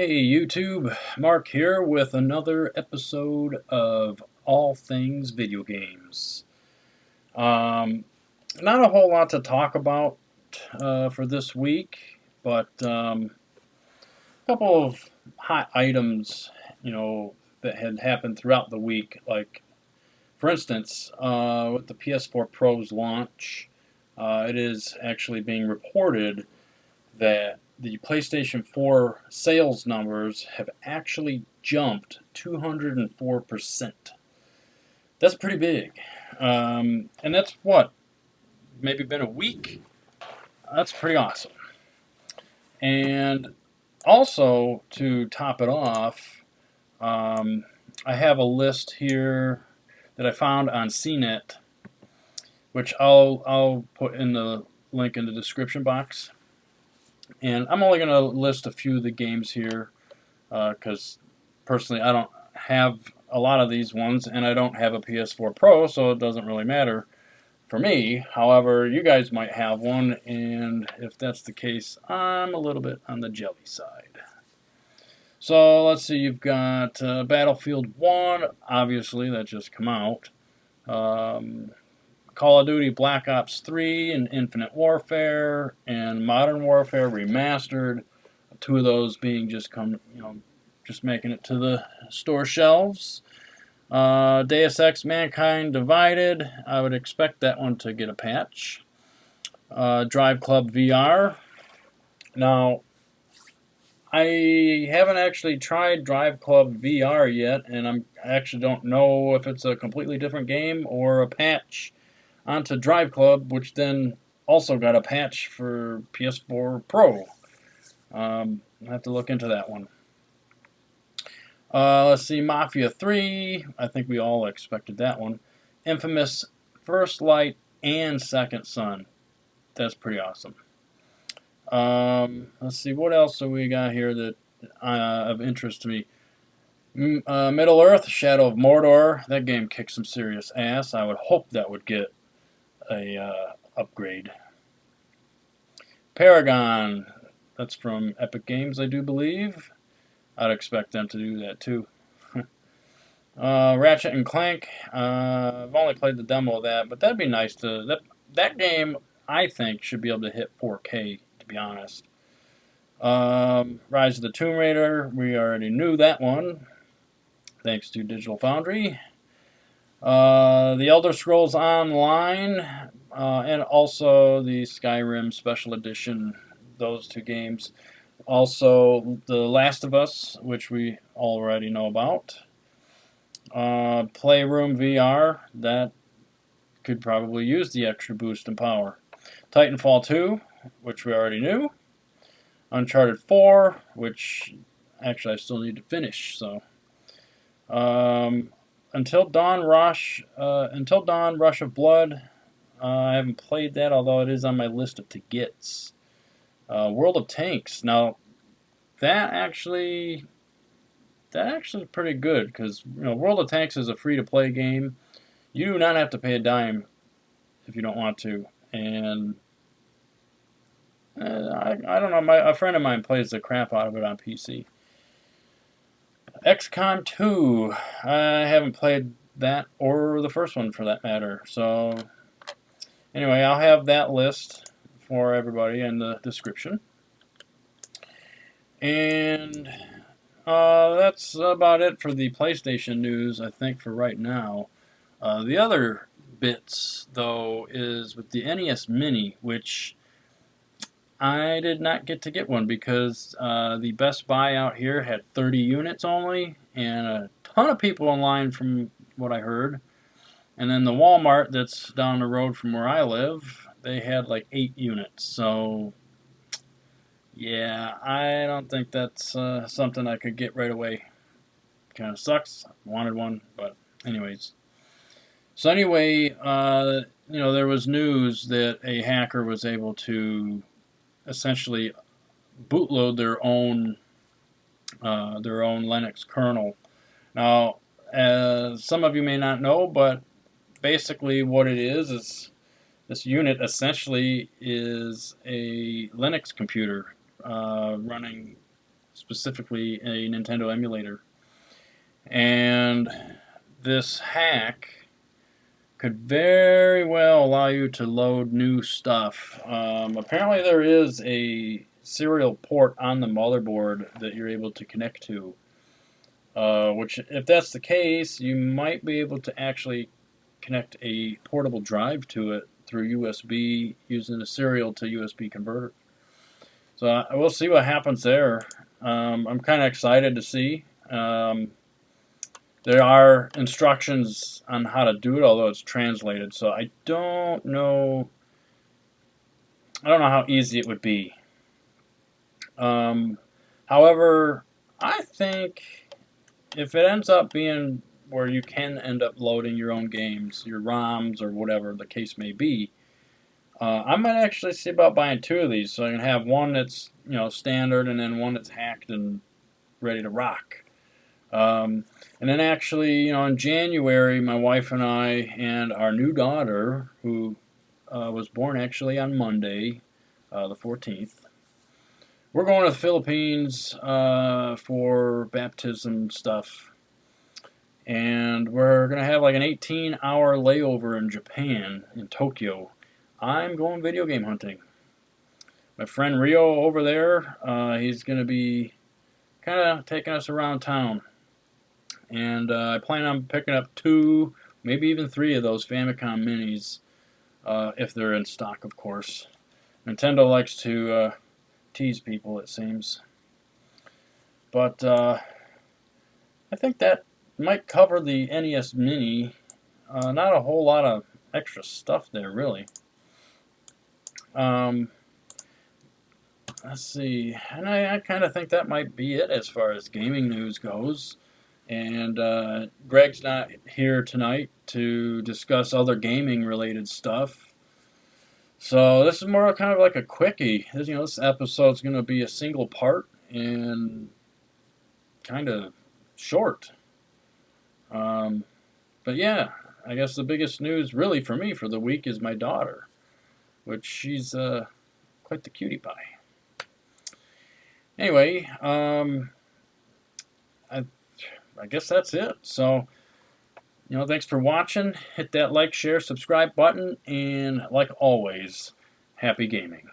Hey YouTube, Mark here with another episode of All Things Video Games. Um, Not a whole lot to talk about for this week, but a couple of hot items, that had happened throughout the week. Like, for instance, with the PS4 Pro's launch, it is actually being reported that the PlayStation 4 sales numbers have actually jumped 204%. That's pretty big. And that's what? Maybe been a week? That's pretty awesome. And also, to top it off, I have a list here that I found on CNET, which I'll put in the link in the description box. And I'm only going to list a few of the games here because personally I don't have a lot of these ones and I don't have a PS4 Pro, so it doesn't really matter for me. However, you guys might have one, and if that's the case, I'm a little bit on the jelly side. So let's see, you've got Battlefield 1, obviously, that just come out. Call of Duty Black Ops 3 and Infinite Warfare and Modern Warfare Remastered. Two of those being just making it to the store shelves. Deus Ex Mankind Divided. I would expect that one to get a patch. Drive Club VR. Now, I haven't actually tried Drive Club VR yet, and I actually don't know if it's a completely different game or a patch onto Drive Club, which then also got a patch for PS4 Pro. I'll have to look into that one. Let's see, Mafia 3. I think we all expected that one. Infamous First Light and Second Son. That's pretty awesome. Let's see, what else do we got here that of interest to me? Middle Earth, Shadow of Mordor. That game kicks some serious ass. I would hope that would get a upgrade. Paragon, that's from Epic Games, I do believe. I'd expect them to do that too. Ratchet and Clank, I've only played the demo of that, but that'd be nice to. That game, I think, should be able to hit 4K, to be honest. Rise of the Tomb Raider, we already knew that one, thanks to Digital Foundry. The Elder Scrolls Online, and also the Skyrim Special Edition, those two games. Also, The Last of Us, which we already know about. Playroom VR, that could probably use the extra boost in power. Titanfall 2, which we already knew. Uncharted 4, which actually I still need to finish, so. Until Dawn, Rush of Blood. I haven't played that, although it is on my list of to-gets. World of Tanks. Now, that actually is pretty good because World of Tanks is a free-to-play game. You do not have to pay a dime if you don't want to, and I don't know. A friend of mine plays the crap out of it on PC. XCOM 2. I haven't played that or the first one for that matter. So anyway, I'll have that list for everybody in the description. And that's about it for the PlayStation news, I think, for right now. The other bits, though, is with the NES Mini, which I did not get one because the Best Buy out here had 30 units only, and a ton of people in line from what I heard. And then the Walmart that's down the road from where I live, they had like 8 units. So, yeah, I don't think that's something I could get right away. Kind of sucks. I wanted one, but anyways. So anyway, there was news that a hacker was able to essentially bootload their own Linux kernel. Now, some of you may not know, but basically what it is this unit essentially is a Linux computer running specifically a Nintendo emulator. And this hack could very well allow you to load new stuff. Apparently there is a serial port on the motherboard that you're able to connect to. Which, if that's the case, you might be able to actually connect a portable drive to it through USB using a serial to USB converter. So we'll see what happens there. I'm kind of excited to see. There are instructions on how to do it, although it's translated. So I don't know. I don't know how easy it would be. However, I think if it ends up being where you can end up loading your own games, your ROMs or whatever the case may be, I might actually see about buying two of these, so I can have one that's standard and then one that's hacked and ready to rock. And then actually, in January, my wife and I and our new daughter, who was born actually on Monday, the 14th, we're going to the Philippines for baptism stuff. And we're going to have like an 18-hour layover in Japan, in Tokyo. I'm going video game hunting. My friend Rio over there, he's going to be kind of taking us around town. And I plan on picking up 2, maybe even 3 of those Famicom Minis, if they're in stock, of course. Nintendo likes to tease people, it seems. But I think that might cover the NES Mini. Not a whole lot of extra stuff there, really. Let's see, and I kind of think that might be it as far as gaming news goes. And Greg's not here tonight to discuss other gaming related stuff. So this is more kind of like a quickie. This episode's going to be a single part and kind of short. But yeah, I guess the biggest news really for me for the week is my daughter, which she's quite the cutie pie. Anyway, I guess that's it. So, thanks for watching. Hit that like, share, subscribe button, and like always, happy gaming.